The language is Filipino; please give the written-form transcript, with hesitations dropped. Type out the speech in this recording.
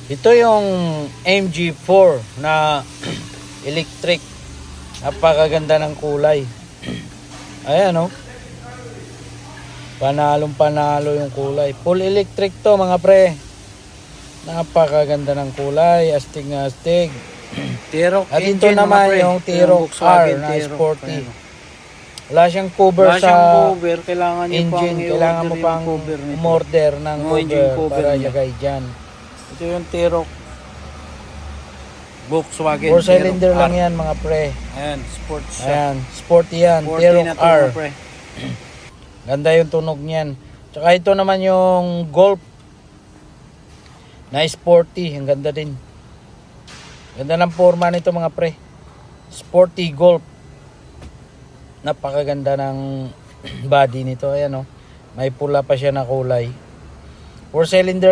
Ito yung MG4 na electric. Napakaganda ng kulay. Ayan oh. Panalong-panalo yung kulay. Full electric to mga pre. Napakaganda ng kulay. Astig na astig. T-Roc At ito engine, naman mga pre. yung T-Roc R na T-Roc. sporty. Ayan. Wala siyang cover Wala sa siyang cover. Kailangan nyo pang engine. Kailangan mo pang umorder ng engine cover cover para niya. ilagay dyan. Ito yung T-Roc Volkswagen. 4-cylinder T-Roc lang R. yan mga pre. Ayan, sports siya. Ayan, sporty yan. 40 T-Roc na to, R. mga pre. Ganda yung tunog niyan. Tsaka ito naman yung Golf na sporty. Ang ganda din. Ganda ng forma nito mga pre. Sporty Golf. Napakaganda ng body nito. Ayan oh. May pula pa siya na kulay. 4-cylinder